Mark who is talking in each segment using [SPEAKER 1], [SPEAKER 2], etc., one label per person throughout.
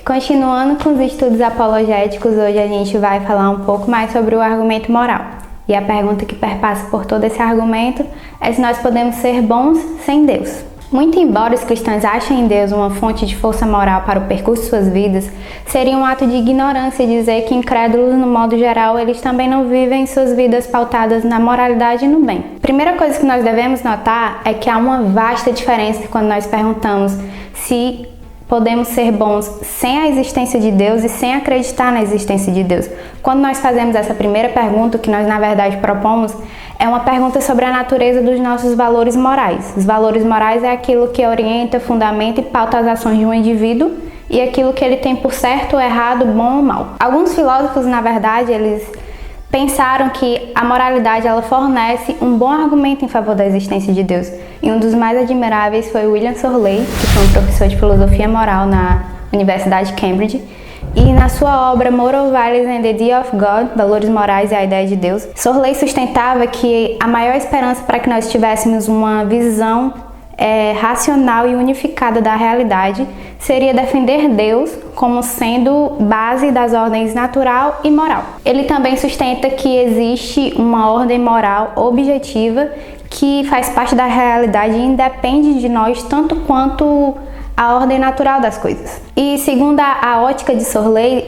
[SPEAKER 1] Continuando com os estudos apologéticos, hoje a gente vai falar um pouco mais sobre o argumento moral. E a pergunta que perpassa por todo esse argumento é se nós podemos ser bons sem Deus. Muito embora os cristãos achem em Deus uma fonte de força moral para o percurso de suas vidas, seria um ato de ignorância dizer que incrédulos, no modo geral, eles também não vivem suas vidas pautadas na moralidade e no bem. A primeira coisa que nós devemos notar é que há uma vasta diferença quando nós perguntamos se podemos ser bons sem a existência de Deus e sem acreditar na existência de Deus. Quando nós fazemos essa primeira pergunta, o que nós na verdade propomos é uma pergunta sobre a natureza dos nossos valores morais. Os valores morais é aquilo que orienta, fundamenta e pauta as ações de um indivíduo e aquilo que ele tem por certo, errado, bom ou mal. Alguns filósofos, na verdade, eles pensaram que a moralidade ela fornece um bom argumento em favor da existência de Deus. E um dos mais admiráveis foi William Shorley, que foi um professor de filosofia moral na Universidade de Cambridge. E na sua obra Moral Values and the Idea of God, Valores Morais e a Ideia de Deus, Shorley sustentava que a maior esperança para que nós tivéssemos uma visão racional e unificada da realidade seria defender Deus como sendo base das ordens natural e moral. Ele também sustenta que existe uma ordem moral objetiva que faz parte da realidade e independe de nós tanto quanto a ordem natural das coisas. E segundo a ótica de Shorley,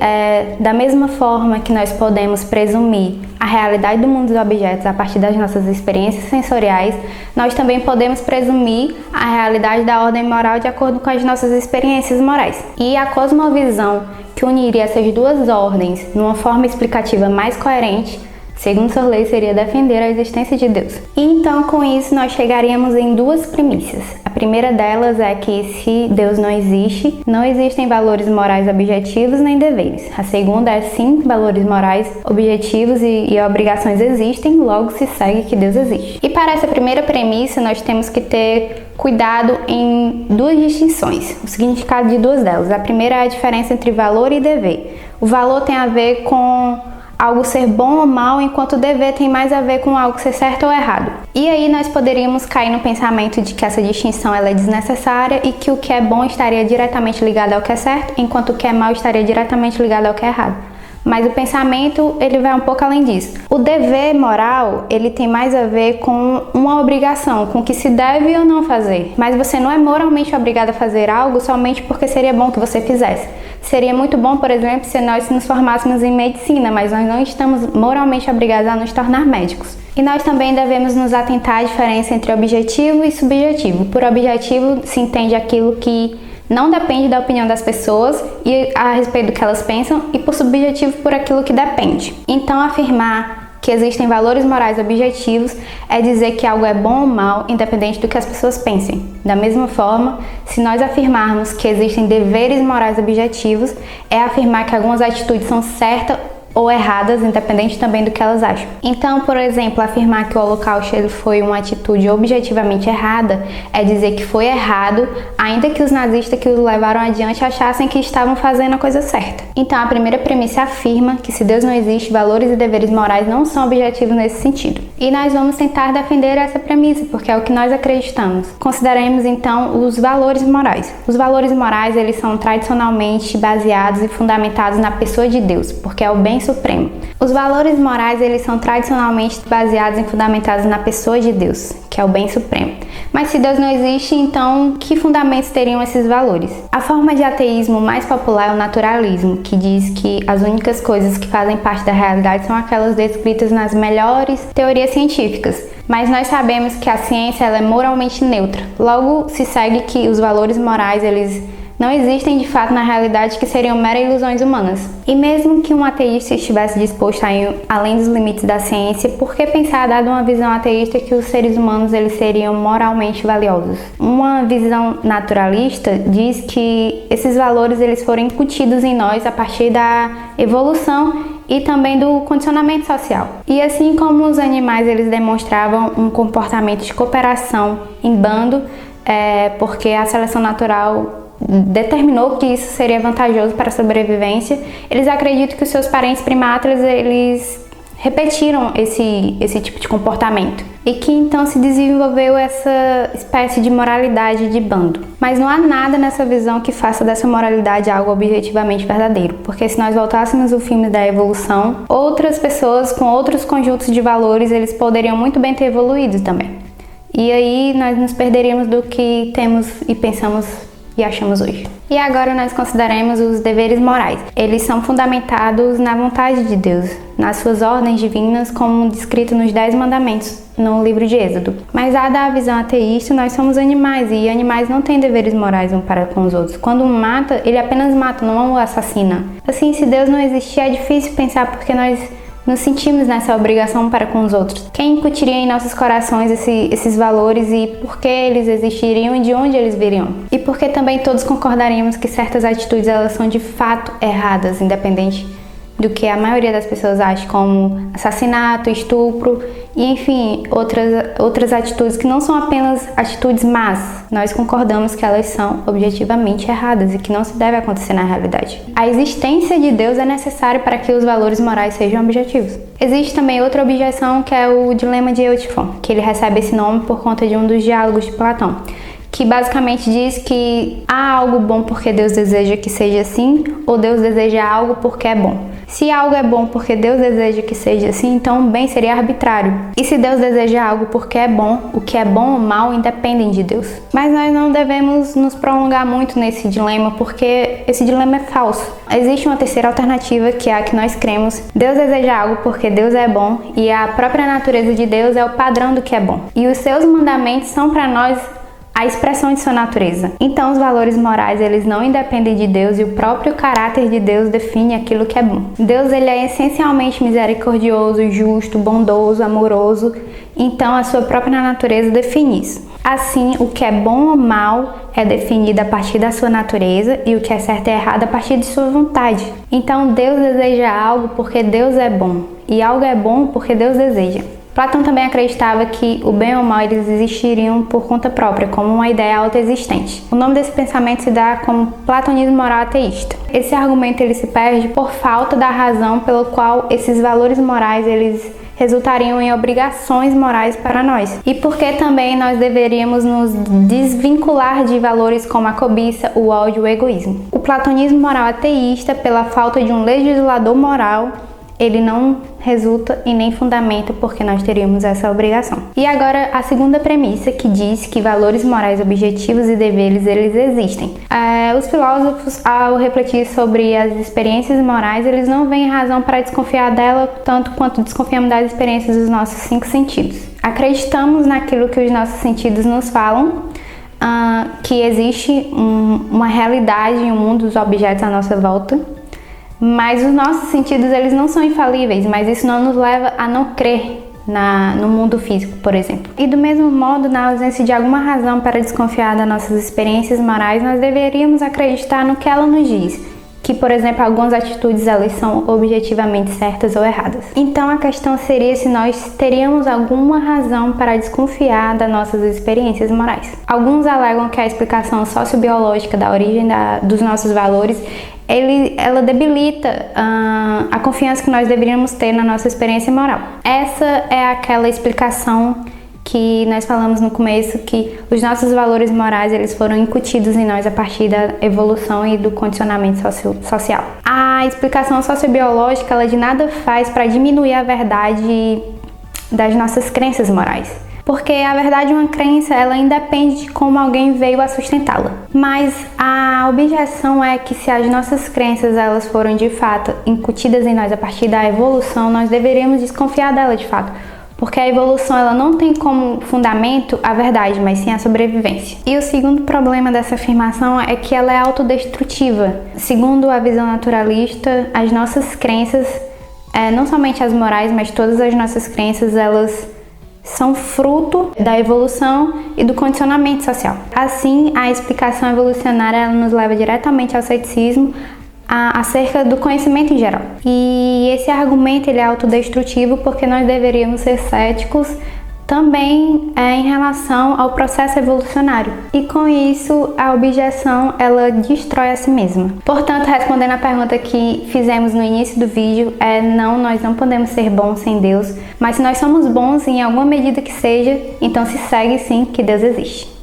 [SPEAKER 1] da mesma forma que nós podemos presumir a realidade do mundo dos objetos a partir das nossas experiências sensoriais, nós também podemos presumir a realidade da ordem moral de acordo com as nossas experiências morais. E a cosmovisão que uniria essas duas ordens numa forma explicativa mais coerente, segundo Shorley, seria defender a existência de Deus. E então, com isso, nós chegaríamos em duas premissas. A primeira delas é que se Deus não existe, não existem valores morais objetivos nem deveres. A segunda é sim, valores morais objetivos e obrigações existem, logo se segue que Deus existe. E para essa primeira premissa, nós temos que ter cuidado em duas distinções, o significado de duas delas. A primeira é a diferença entre valor e dever. O valor tem a ver com algo ser bom ou mal, enquanto o dever tem mais a ver com algo ser certo ou errado. E aí nós poderíamos cair no pensamento de que essa distinção ela é desnecessária e que o que é bom estaria diretamente ligado ao que é certo, enquanto o que é mal estaria diretamente ligado ao que é errado. Mas o pensamento, ele vai um pouco além disso. O dever moral, ele tem mais a ver com uma obrigação, com o que se deve ou não fazer. Mas você não é moralmente obrigado a fazer algo somente porque seria bom que você fizesse. Seria muito bom, por exemplo, se nós nos formássemos em medicina, mas nós não estamos moralmente obrigados a nos tornar médicos. E nós também devemos nos atentar à diferença entre objetivo e subjetivo. Por objetivo se entende aquilo que não depende da opinião das pessoas e a respeito do que elas pensam, e por subjetivo por aquilo que depende. Então, afirmar que existem valores morais objetivos é dizer que algo é bom ou mal, independente do que as pessoas pensem. Da mesma forma, se nós afirmarmos que existem deveres morais objetivos, é afirmar que algumas atitudes são certas ou erradas, independente também do que elas acham. Então, por exemplo, afirmar que o Holocausto ele foi uma atitude objetivamente errada é dizer que foi errado, ainda que os nazistas que o levaram adiante achassem que estavam fazendo a coisa certa. Então, a primeira premissa afirma que se Deus não existe, valores e deveres morais não são objetivos nesse sentido. E nós vamos tentar defender essa premissa, porque é o que nós acreditamos. Consideremos, então, os valores morais. Os valores morais, eles são tradicionalmente baseados e fundamentados na pessoa de Deus, porque é o bem supremo. Os valores morais, eles são tradicionalmente baseados e fundamentados na pessoa de Deus, que é o bem supremo. Mas se Deus não existe, então que fundamentos teriam esses valores? A forma de ateísmo mais popular é o naturalismo, que diz que as únicas coisas que fazem parte da realidade são aquelas descritas nas melhores teorias científicas. Mas nós sabemos que a ciência ela é moralmente neutra. Logo, se segue que os valores morais, eles não existem de fato na realidade, que seriam meras ilusões humanas. E mesmo que um ateísta estivesse disposto a ir além dos limites da ciência, por que pensar, dado uma visão ateísta, que os seres humanos eles seriam moralmente valiosos? Uma visão naturalista diz que esses valores eles foram incutidos em nós a partir da evolução e também do condicionamento social. E assim como os animais eles demonstravam um comportamento de cooperação em bando, porque a seleção natural determinou que isso seria vantajoso para a sobrevivência, eles acreditam que os seus parentes primatas eles repetiram esse tipo de comportamento e que então se desenvolveu essa espécie de moralidade de bando. Mas não há nada nessa visão que faça dessa moralidade algo objetivamente verdadeiro, porque se nós voltássemos o filme da evolução, outras pessoas com outros conjuntos de valores, eles poderiam muito bem ter evoluído também. E aí nós nos perderíamos do que temos e pensamos e achamos hoje. E agora nós consideremos os deveres morais. Eles são fundamentados na vontade de Deus, nas suas ordens divinas, como descrito nos 10 mandamentos no livro de Êxodo. Mas dada a visão ateísta, nós somos animais e animais não têm deveres morais um para com os outros. Quando um mata, ele apenas mata, não o assassina. Assim, se Deus não existir, é difícil pensar porque nós nos sentimos nessa obrigação para com os outros. Quem incutiria em nossos corações esses valores e por que eles existiriam e de onde eles viriam? E porque também todos concordaríamos que certas atitudes elas são de fato erradas, independente do que a maioria das pessoas acha, como assassinato, estupro e enfim, outras atitudes que não são apenas atitudes más. Nós concordamos que elas são objetivamente erradas e que não se deve acontecer na realidade. A existência de Deus é necessária para que os valores morais sejam objetivos. Existe também outra objeção que é o dilema de Eutífon, que ele recebe esse nome por conta de um dos diálogos de Platão, que basicamente diz que há algo bom porque Deus deseja que seja assim, ou Deus deseja algo porque é bom. Se algo é bom porque Deus deseja que seja assim, então o bem seria arbitrário. E se Deus deseja algo porque é bom, o que é bom ou mal independem de Deus. Mas nós não devemos nos prolongar muito nesse dilema, porque esse dilema é falso. Existe uma terceira alternativa, que é a que nós cremos. Deus deseja algo porque Deus é bom, e a própria natureza de Deus é o padrão do que é bom. E os seus mandamentos são para nós a expressão de sua natureza. Então os valores morais, eles não independem de Deus e o próprio caráter de Deus define aquilo que é bom. Deus, ele é essencialmente misericordioso, justo, bondoso, amoroso, então a sua própria natureza define isso. Assim, o que é bom ou mal é definido a partir da sua natureza e o que é certo e errado a partir de sua vontade. Então Deus deseja algo porque Deus é bom e algo é bom porque Deus deseja. Platão também acreditava que o bem ou o mal eles existiriam por conta própria, como uma ideia autoexistente. O nome desse pensamento se dá como platonismo moral ateísta. Esse argumento ele se perde por falta da razão pela qual esses valores morais eles resultariam em obrigações morais para nós. E porque também nós deveríamos nos desvincular de valores como a cobiça, o ódio e o egoísmo. O platonismo moral ateísta, pela falta de um legislador moral, ele não resulta e nem fundamenta porque nós teríamos essa obrigação. E agora a segunda premissa, que diz que valores morais objetivos e deveres eles existem. Os filósofos, ao refletir sobre as experiências morais, eles não veem razão para desconfiar dela tanto quanto desconfiamos das experiências dos nossos 5 sentidos. Acreditamos naquilo que os nossos sentidos nos falam, que existe uma realidade em um mundo dos objetos à nossa volta. Mas os nossos sentidos eles não são infalíveis, mas isso não nos leva a não crer no mundo físico, por exemplo. E do mesmo modo, na ausência de alguma razão para desconfiar das nossas experiências morais, nós deveríamos acreditar no que ela nos diz, que, por exemplo, algumas atitudes elas são objetivamente certas ou erradas. Então a questão seria se nós teríamos alguma razão para desconfiar das nossas experiências morais. Alguns alegam que a explicação sociobiológica da origem dos nossos valores ela debilita a confiança que nós deveríamos ter na nossa experiência moral. Essa é aquela explicação que nós falamos no começo, que os nossos valores morais eles foram incutidos em nós a partir da evolução e do condicionamento social. A explicação sociobiológica ela de nada faz para diminuir a verdade das nossas crenças morais. Porque a verdade de uma crença, ela independe de como alguém veio a sustentá-la. Mas a objeção é que se as nossas crenças elas foram de fato incutidas em nós a partir da evolução, nós deveríamos desconfiar dela de fato. Porque a evolução ela não tem como fundamento a verdade, mas sim a sobrevivência. E o segundo problema dessa afirmação é que ela é autodestrutiva. Segundo a visão naturalista, as nossas crenças, não somente as morais, mas todas as nossas crenças, elas são fruto da evolução e do condicionamento social. Assim, a explicação evolucionária ela nos leva diretamente ao ceticismo acerca do conhecimento em geral. E esse argumento ele é autodestrutivo porque nós deveríamos ser céticos também é em relação ao processo evolucionário. E com isso, a objeção, ela destrói a si mesma. Portanto, respondendo à pergunta que fizemos no início do vídeo, não, nós não podemos ser bons sem Deus, mas se nós somos bons em alguma medida que seja, então se segue sim que Deus existe.